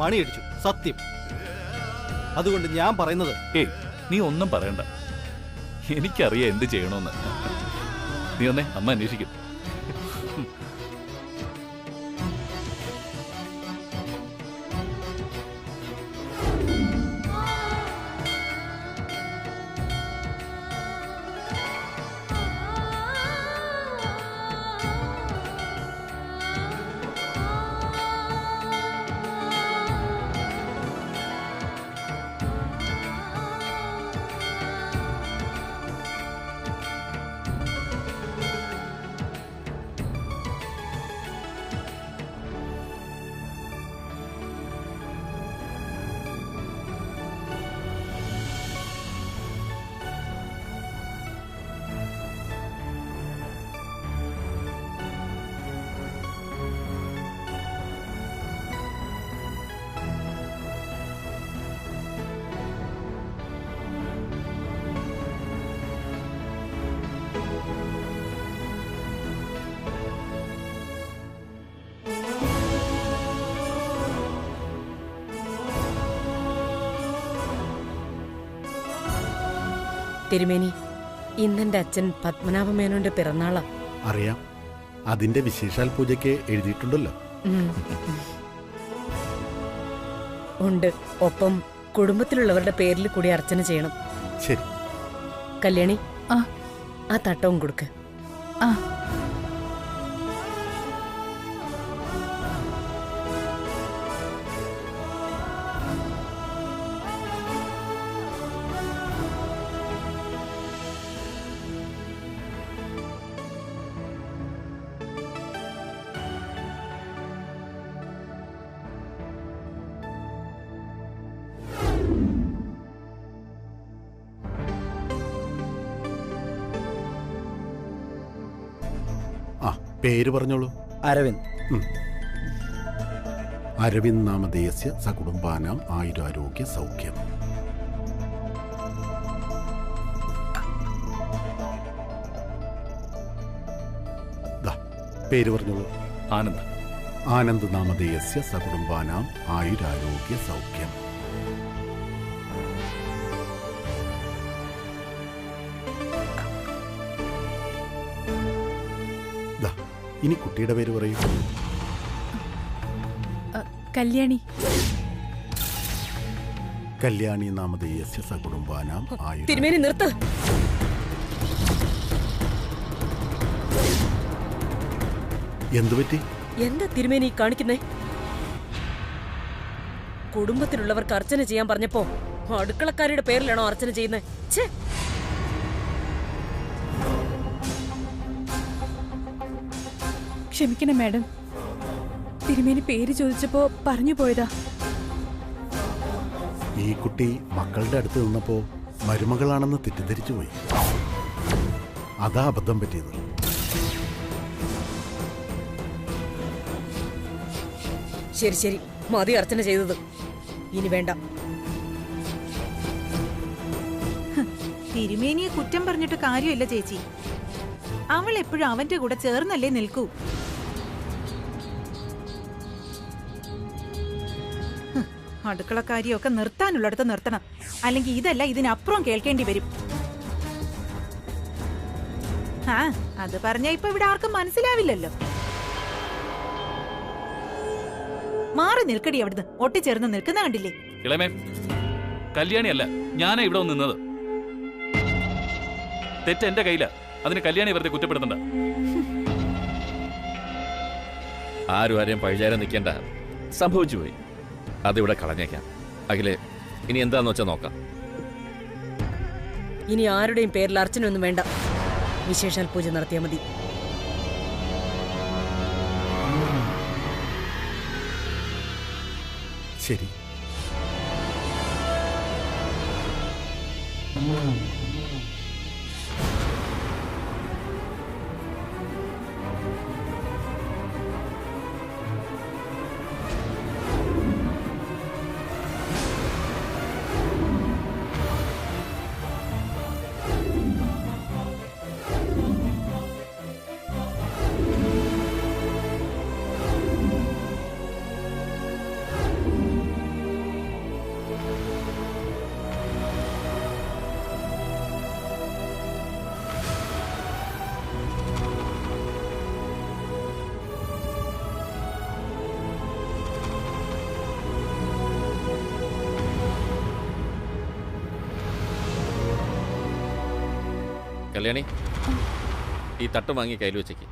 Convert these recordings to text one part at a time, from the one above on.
മണി അടിച്ചു, സത്യം. അതുകൊണ്ട് ഞാൻ പറയുന്നത്, നീ ഒന്നും പറയണ്ട, എനിക്കറിയാം എന്ത് ചെയ്യണമെന്ന്. നീ ഒന്നേ അമ്മ അന്വേഷിക്കും. തിരുമേനി, ഇന്നെന്റെ അച്ഛൻ പത്മനാഭമേനോന്റെ പിറന്നാളാ. അറിയാം, അതിന്റെ വിശേഷാൽ പൂജയ്ക്ക് എഴുതിയിട്ടുണ്ടല്ലോ. ഉണ്ട്. ഒപ്പം കുടുംബത്തിലുള്ളവരുടെ പേരിൽ കൂടി അർച്ചന ചെയ്യണം. ശരി. കല്യാണി, ആ തട്ടവും കൊടുക്ക്. പേര് പറഞ്ഞോളൂ. അരവിന്ദ്. അരവിന്ദ് നാമധേയസ്യ സകുടുംബാനാം ആയുരാരോഗ്യ സൗഖ്യം. പേര് പറഞ്ഞോളൂ. ആനന്ദ്. ആനന്ദ് നാമധേയസ്യ സകുടുംബാനാം ആയുരാരോഗ്യ സൗഖ്യം. ഇനി കുട്ടിയുടെ പേര് പറയൂ. കല്യാണി. കല്യാണി നാമധേയസ്യ സകുടുംബാനാം ആയുർ. തിരുമേനി നിർത്ത്. എന്തുപറ്റി? എന്താ തിരുമേനി കാണിക്കുന്നേ? കുടുംബത്തിലുള്ളവർക്ക് അർച്ചന ചെയ്യാൻ പറഞ്ഞപ്പോ അടുക്കളക്കാരുടെ പേരിലാണോ അർച്ചന ചെയ്യുന്നത്? ക്ഷമിക്കണം മാഡം, തിരുമേനി പേര് ചോദിച്ചപ്പോ പറഞ്ഞു പോയതാ. ഈ കുട്ടി മക്കളുടെ അടുത്ത് നിന്നപ്പോ മരുമകളാണെന്ന് തെറ്റിദ്ധരിച്ചു പോയി. അതാ അബദ്ധം പറ്റിയത്. ശരി ശരി, മതി അർച്ചന ചെയ്തത്. ഇനി വേണ്ട. തിരുമേനിയെ കുറ്റം പറഞ്ഞിട്ട് കാര്യമില്ല ചേച്ചി. അവൾ എപ്പോഴും അവന്റെ കൂടെ ചേർന്നല്ലേ നിൽക്കൂ. അടുക്കളക്കാരിയൊക്കെ നിർത്താനുള്ളിടത്ത് നിർത്തണം, അല്ലെങ്കിൽ ഇതല്ല ഇതിനപ്പുറം കേൾക്കേണ്ടി വരും. അത് പറഞ്ഞാ ഇപ്പൊ ഇവിടെ ആർക്കും മനസ്സിലാവില്ലല്ലോ. മാറി നിൽക്കടി അവിടുന്ന്. ഒട്ടിച്ചേർന്ന് നിൽക്കുന്ന കണ്ടില്ലേ? ഇളമേ, കല്യാണിയല്ല, ഞാനാ ഇവിടെ നിന്നത്. തെറ്റ് എന്റെ കയ്യിലാ. അതിന് കല്യാണി വെറുതെ കുറ്റപ്പെടുത്തണ്ട. ആരും ആരെയും പഴിചാരം നിൽക്കേണ്ട. സംഭവിച്ചു പോയി, അതിവിടെ കളഞ്ഞേക്കാം. അഖിലേ, ഇനി എന്താന്ന് വെച്ചാൽ നോക്കാം. ഇനി ആരുടെയും പേരിൽ അർച്ചനയൊന്നും വേണ്ട. വിശേഷാൽ പൂജ നടത്തിയാൽ മതി. ശരി. കല്യാണി, ഈ തട്ട് വാങ്ങി കയ്യിൽ വെച്ചേക്ക്.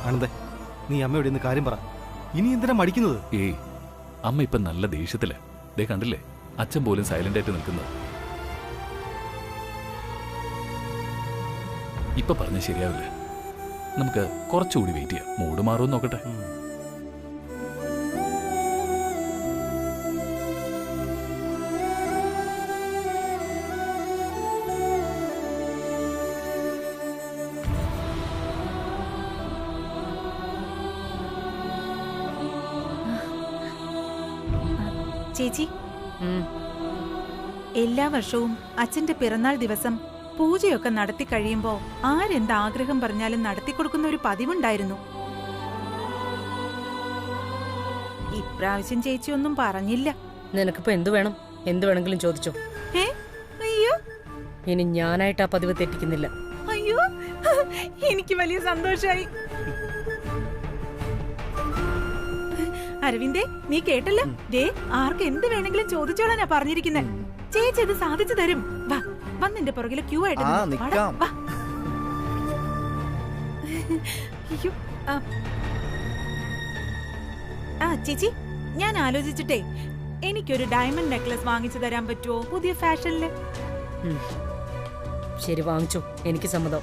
ആനന്ദേ, നീ അമ്മയോട് ഇന്ന് കാര്യം പറ. ഇനി എന്തിനാ മടിക്കുന്നത്? ഏയ്, അമ്മ ഇപ്പൊ നല്ല ദേഷ്യത്തില്. ദേ കണ്ടില്ലേ, അച്ഛൻ പോലും സൈലന്റ് ആയിട്ട് നിൽക്കുന്നത്. ഇപ്പൊ പറഞ്ഞ ശരിയാവില്ല. നമുക്ക് കുറച്ചുകൂടി വെയിറ്റ് ചെയ്യാം. മൂഡ് മാറുമെന്ന് നോക്കട്ടെ. ചേച്ചി, ഉം. എല്ലാ വർഷവും അച്ഛന്റെ പിറന്നാൾ ദിവസം പൂജയൊക്കെ നടത്തി കഴിയുമ്പോ ആരെന്ത് ആഗ്രഹം പറഞ്ഞാലും നടത്തിക്കൊടുക്കുന്ന ഒരു പതിവുണ്ടായിരുന്നു. ഇപ്രാവശ്യം ചേച്ചി ഒന്നും പറഞ്ഞില്ല. നിനക്കിപ്പോ എന്തു വേണം? എന്തു വേണമെങ്കിലും ചോദിച്ചോ. ഏ? അയ്യോ ഇനി ഞാനായിട്ട് ആ പതിവ് തെറ്റിക്കുന്നില്ല. അയ്യോ, എനിക്ക് വലിയ സന്തോഷായി. അരവിന്ദേ, നീ കേട്ടല്ലോ? ദേ, ആർക്ക് എന്ത് വേണമെങ്കിലും ചോദിച്ചോളാനാ പറഞ്ഞിരിക്കുന്നെ. ചേച്ചി ഇത് സാധിച്ചു തരും. വാ, വന്നിന്റെ പുറകില് ക്യൂ ആയിട്ട് നിന്ന്. വാടാ, വാ. അയ്യോ, ആ ചേച്ചി, ഞാൻ ആലോചിച്ചിട്ടേ എനിക്കൊരു ഡയമണ്ട് നെക്ലസ് വാങ്ങിച്ചു തരാൻ പറ്റുമോ? പുതിയ ഫാഷനില്. ശരി, വാങ്ങിച്ചോ. എനിക്ക് സമ്മതം.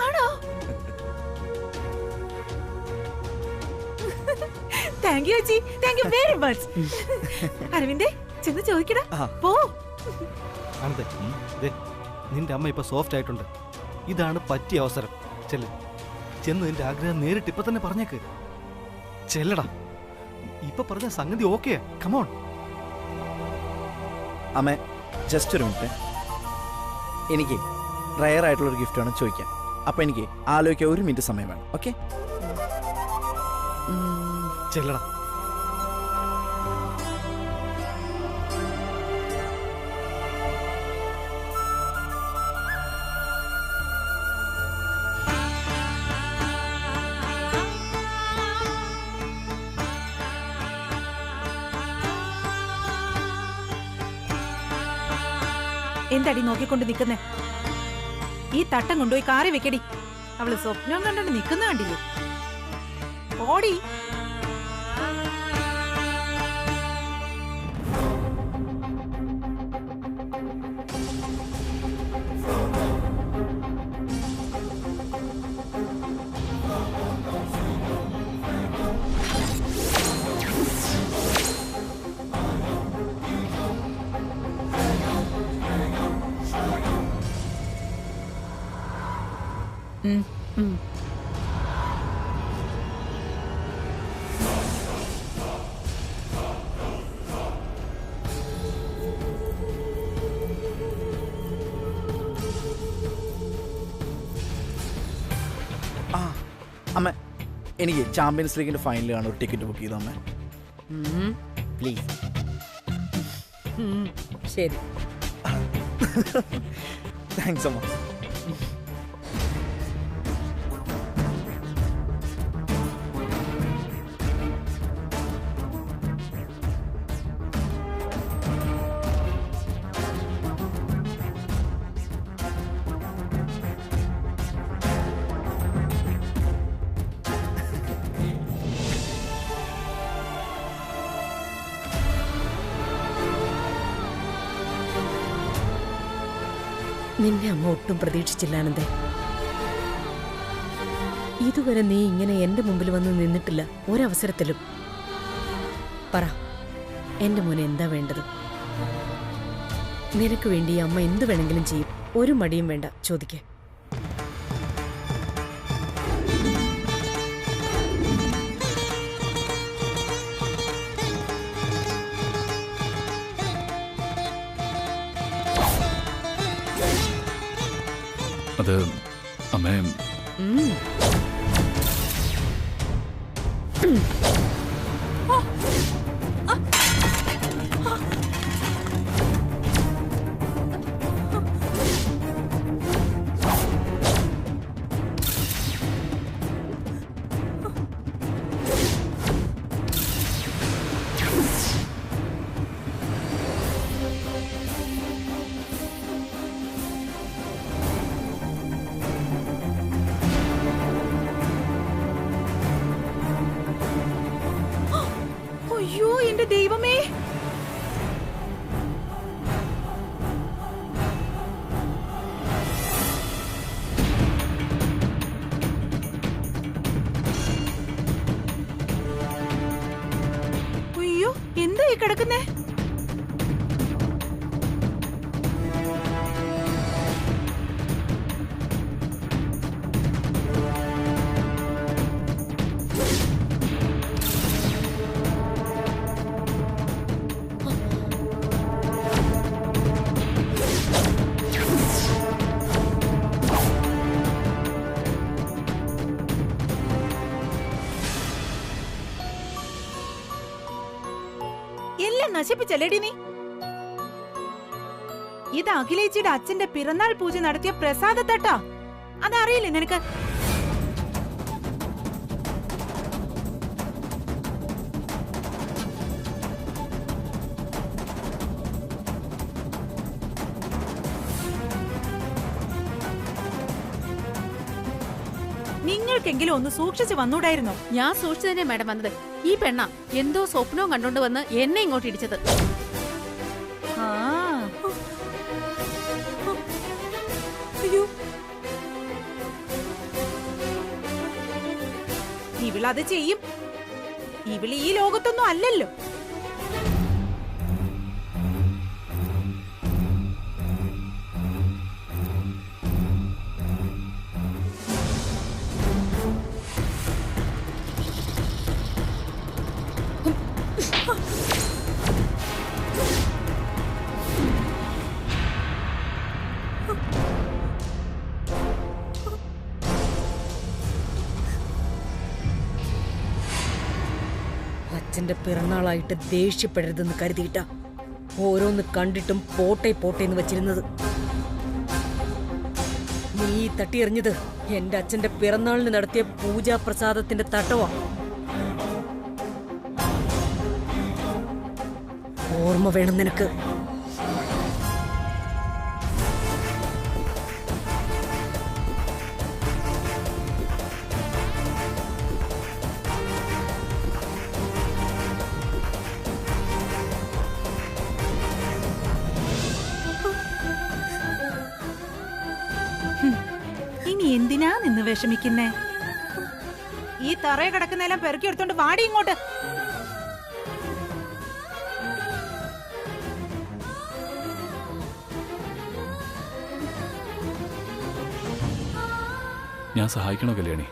ആണോ? താങ്ക് യു ചേച്ചി, താങ്ക് യു വെരി മച്ച്. അരവിന്ദേ, ചെന്ന് ചോദിക്കടാ. പോ. ആനന്ദേ, ദേ, നിന്റെ അമ്മ ഇപ്പൊ സോഫ്റ്റ് ആയിട്ടുണ്ട്. ഇതാണ് പറ്റിയ അവസരം. ചെന്ന് നിന്റെ ആഗ്രഹം നേരിട്ട് ഇപ്പൊ തന്നെ പറഞ്ഞേക്ക്. ചെല്ലടാ. ഇപ്പൊ പറഞ്ഞ സംഗതി ഓക്കെയാ. കമോൺ. അമ്മേ, ജസ്റ്റ് ഒരു മിനിറ്റ്. എനിക്ക് റയർ ആയിട്ടുള്ളൊരു ഗിഫ്റ്റ് വേണം ചോദിക്കാൻ. അപ്പൊ എനിക്ക് ആലോചിക്കാൻ 1 മിനിറ്റ് സമയം വേണം. ഓക്കെ? ചെല്ലടാ. എന്താടി നോക്കിക്കൊണ്ട് നിക്കുന്നേ? ഈ തട്ടം കൊണ്ടുപോയി കാറി വെക്കടി. അവള് സ്വപ്നം കണ്ടോണ്ട് നിക്കുന്ന കണ്ടില്ലേ? ഓടി. അമ്മ എനിക്ക് ചാമ്പ്യൻസ് ലീഗിന്റെ ഫൈനൽ കാണാൻ ഒരു ടിക്കറ്റ് ബുക്ക് ചെയ്തോ അമ്മ ഉം, പ്ലീസ്. ശരി. താങ്ക്സ് അമ്മ. നിന്നെ അമ്മ ഒട്ടും പ്രതീക്ഷിച്ചില്ല ആനന്ദേ. ഇതുവരെ നീ ഇങ്ങനെ എന്റെ മുമ്പിൽ വന്ന് നിന്നിട്ടില്ല ഒരവസരത്തിലും. പറ, എന്റെ മോനെ എന്താ വേണ്ടത്? നിനക്ക് വേണ്ടി അമ്മ എന്ത് വേണമെങ്കിലും ചെയ്യും. ഒരു മടിയും വേണ്ട, ചോദിക്കേ. അത് അമ്മേ, അയ്യോ എന്റെ ദൈവമേ. അയ്യോ എന്താ ഈ കിടക്കുന്നേ? എല്ലാം നശിപ്പിച്ചല്ലേടി നീ? ഇത് അഖിലേച്ചിയുടെ അച്ഛന്റെ പിറന്നാൾ പൂജ നടത്തിയ പ്രസാദത്തട്ടാ. അതറിയില്ലേ നിനക്ക്? നിങ്ങൾക്കെങ്കിലും ഒന്ന് സൂക്ഷിച്ചു വന്നൂടായിരുന്നോ? ഞാൻ സൂക്ഷിച്ചു തന്നെ മാഡം വന്നത്. ഈ പെണ്ണ എന്തോ സ്വപ്നവും കണ്ടോണ്ട് വന്ന് എന്നെ ഇങ്ങോട്ട് ഇടിച്ചത്. ആ. അയ്യോ, ഇവളത് ചെയ്യും. ഇവള് ഈ ലോകത്തൊന്നും അല്ലല്ലോ. അച്ഛന്റെ പിറന്നാളായിട്ട് ദേഷ്യപ്പെടരുതെന്ന് കരുതിയിട്ടാ ഓരോന്ന് കണ്ടിട്ടും പോട്ടെ പോട്ടേന്ന് വെച്ചിരുന്നത്. നീ തട്ടിയെറിഞ്ഞത് എന്റെ അച്ഛന്റെ പിറന്നാളിന് നടത്തിയ പൂജാപ്രസാദത്തിന്റെ തട്ടവാ. ഓർമ്മ വേണം നിനക്ക്. ഇനി എന്തിനാ നിന്ന് വിഷമിക്കുന്നേ? ഈ തറയെ കിടക്കുന്നെല്ലാം പെറുക്കി എടുത്തോണ്ട് വാടി ഇങ്ങോട്ട്. ഞാൻ സഹായിക്കണോ കല്യാണി?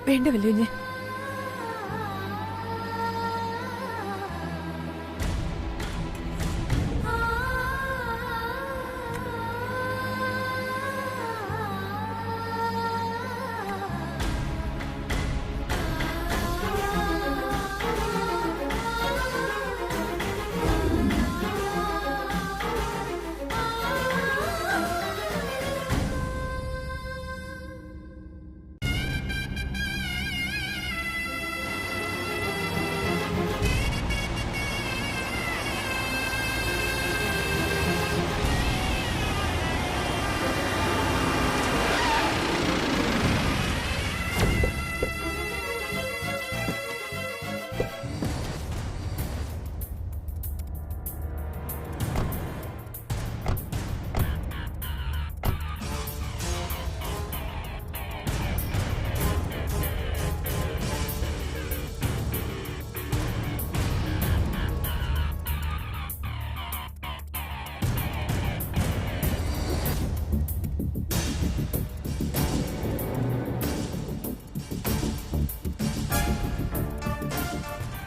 വേണ്ട വല്ലുഞ്ഞ്.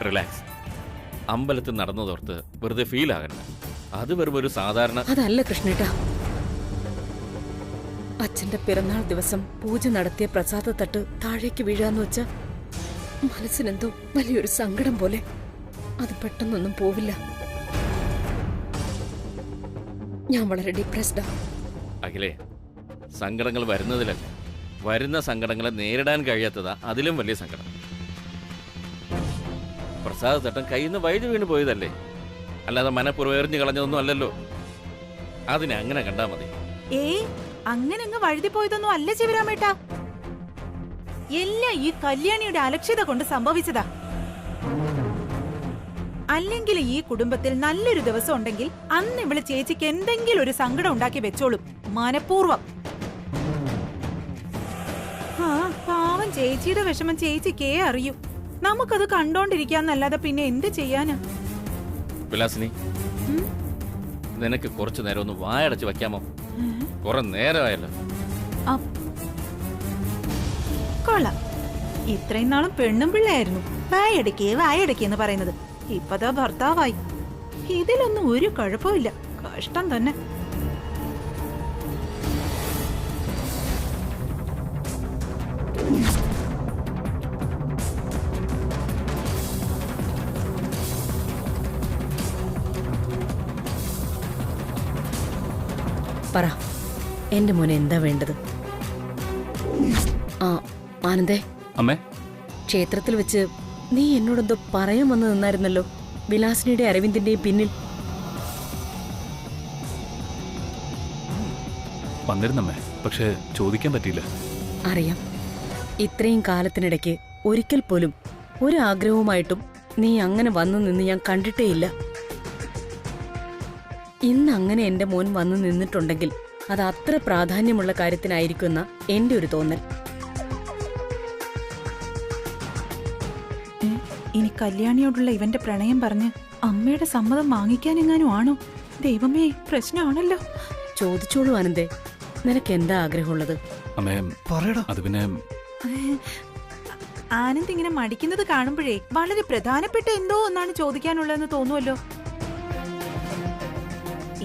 റിലാക്സ്. അമ്പലത്തിൽ നടന്നതോർത്ത് വെറുതെ ഫീൽ ആകണ്ട. അത് വെറും ഒരു സാധാരണ. അതല്ല കൃഷ്ണേട്ട, അച്ഛന്റെ പിറന്നാൾ ദിവസം പൂജ നടത്തിയ പ്രസാദത്തട്ട് താഴേക്ക് വീഴാന്ന് വെച്ച മനസ്സിനെന്തോ വലിയൊരു സങ്കടം പോലെ. അത് പെട്ടെന്നൊന്നും പോവില്ല. ഞാൻ വളരെ ഡിപ്രസ്ഡാ. അഖിലേ, സങ്കടങ്ങൾ വരുന്നതിലല്ല, വരുന്ന സങ്കടങ്ങളെ നേരിടാൻ കഴിയാത്തതാ അതിലും വലിയ സങ്കടം. പ്രസാദത്തട്ടം കയ്യിൽ നിന്ന് വഴുതി വീണ് പോയതല്ലേ, അല്ലാതെ മനപ്പുറം എറിഞ്ഞു കളഞ്ഞതൊന്നും അല്ലല്ലോ. അതിനെ അങ്ങനെ കണ്ടാ മതി. അങ്ങനെ അങ്ങ് വഴുതി പോയതൊന്നും അല്ല ശിവരാമേട്ടാ. എല്ലാം ഈ കല്യാണിയുടെ അലക്ഷ്യത കൊണ്ട് സംഭവിച്ചതാ. അല്ലെങ്കിൽ ഈ കുടുംബത്തിൽ നല്ലൊരു ദിവസം ഉണ്ടെങ്കിൽ അന്ന് ഇവള് ചേച്ചിക്ക് എന്തെങ്കിലും ഒരു സങ്കടം ഉണ്ടാക്കി വെച്ചോളും, മനഃപൂർവ്വം. പാവം ചേച്ചിയുടെ വിഷമം ചേച്ചിക്കേ അറിയൂ. നമുക്കത് കണ്ടോണ്ടിരിക്കാന്നല്ലാതെ പിന്നെ എന്ത് ചെയ്യാനാ? വിലാസിനി, നിനക്ക് കുറച്ചു നേരം ഒന്ന് വായടച്ച് വെക്കാമോ? കുറെ നേരമായല്ലോ. കൊള്ളാം. ഇത്രയും നാളും പെണ്ണും പിള്ളയായിരുന്നു വായടക്കേ എന്ന് പറയുന്നത്. ഇപ്പതാ ഭർത്താവായി. ഇതിലൊന്നും ഒരു കുഴപ്പമില്ല. കഷ്ടം തന്നെ. പറ, എന്റെ മോനെ എന്താ വേണ്ടത്? ആ ആനന്ദേ, അമ്മേ, ക്ഷേത്രത്തിൽ വെച്ച് നീ എന്നോടെന്തോ പറയാൻ വന്ന് നിന്നായിരുന്നല്ലോ, വിലാസിനിയുടെ അരവിന്ദിന്റെയും പിന്നിൽ. വന്നിരുന്നമ്മേ, പക്ഷെ ചോദിക്കാൻ പറ്റിയില്ല. അറിയാം. ഇത്രയും കാലത്തിനിടയ്ക്ക് ഒരിക്കൽ പോലും ഒരു ആഗ്രഹവുമായിട്ടും നീ അങ്ങനെ വന്നു നിന്ന് ഞാൻ കണ്ടിട്ടേയില്ല. ഇന്ന് അങ്ങനെ എന്റെ മോൻ വന്നു നിന്നിട്ടുണ്ടെങ്കിൽ അത് അത്ര പ്രാധാന്യമുള്ള കാര്യത്തിനായിരിക്കുമെന്ന എന്റെ ഒരു തോന്നൽ. ഇനി കല്യാണിയോടുള്ള ഇവന്റെ പ്രണയം പറഞ്ഞ് അമ്മയുടെ സമ്മതം വാങ്ങിക്കാനെങ്ങാനും ആണോ? ദൈവമേ, പ്രശ്നമാണല്ലോ. ചോദിച്ചോളൂ ആനന്ദേ, നിനക്ക് എന്താ ആഗ്രഹമുള്ളത്? അമ്മേ, പറയടാ. അത് പിന്നെ ആനന്ദ് ഇങ്ങനെ മടിക്കുന്നത് കാണുമ്പോഴേ വളരെ പ്രധാനപ്പെട്ട എന്തോ ഒന്നാണ് ചോദിക്കാനുള്ളതെന്ന് തോന്നുമല്ലോ.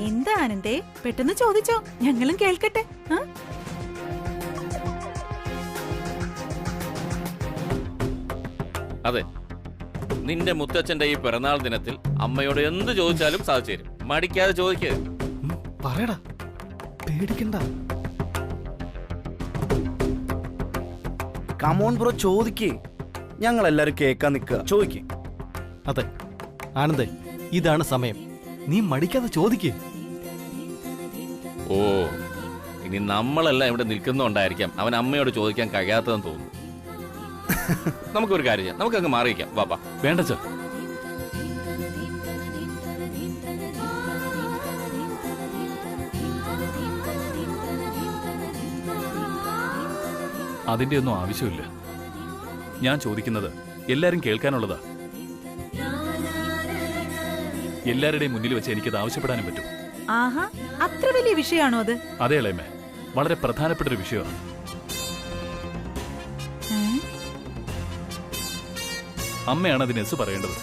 എന്താ ആനന്ദേ, പെട്ടെന്ന് ചോദിച്ചോ, ഞങ്ങളും കേൾക്കട്ടെ. അതെ, നിന്റെ മുത്തച്ഛന്റെ ഈ പിറന്നാൾ ദിനത്തിൽ അമ്മയോട് എന്ത് ചോദിച്ചാലും സാധിച്ചു തരും. മടിക്കാതെ ചോദിക്കുക. പറയടാ, പേടിക്കണ്ട. കമോൺ ബ്രോ, ചോദിക്കേ. ഞങ്ങൾ എല്ലാരും കേൾക്കാൻ നിൽക്കുക. ചോദിക്കേ. അതെ ആനന്ദേ, ഇതാണ് സമയം. നീ മടിക്കാതെ ചോദിക്കേ. ഓ, ഇനി നമ്മളെല്ലാം ഇവിടെ നിൽക്കുന്നുണ്ടായിരിക്കാം അവൻ അമ്മയോട് ചോദിക്കാൻ കഴിയാത്തതെന്ന് തോന്നുന്നു. നമുക്കൊരു കാര്യം ചെയ്യാം, നമുക്കങ്ങ് മാറിയിക്കാം. വാപ്പാ. വേണ്ട ചാ, അതിന്റെ ഒന്നും ആവശ്യമില്ല. ഞാൻ ചോദിക്കുന്നത് എല്ലാരും കേൾക്കാനുള്ളതാ. എല്ലാവരുടെയും മുന്നിൽ വെച്ച് എനിക്കത് ആവശ്യപ്പെടാനും പറ്റും. ആഹാ, അത്ര വലിയ വിഷയമാണോ അത്? അതെ ഇളയമേ, വളരെ പ്രധാനപ്പെട്ട ഒരു വിഷയമാണ്. അമ്മയാണ് അതിന് എസ് പറയേണ്ടത്.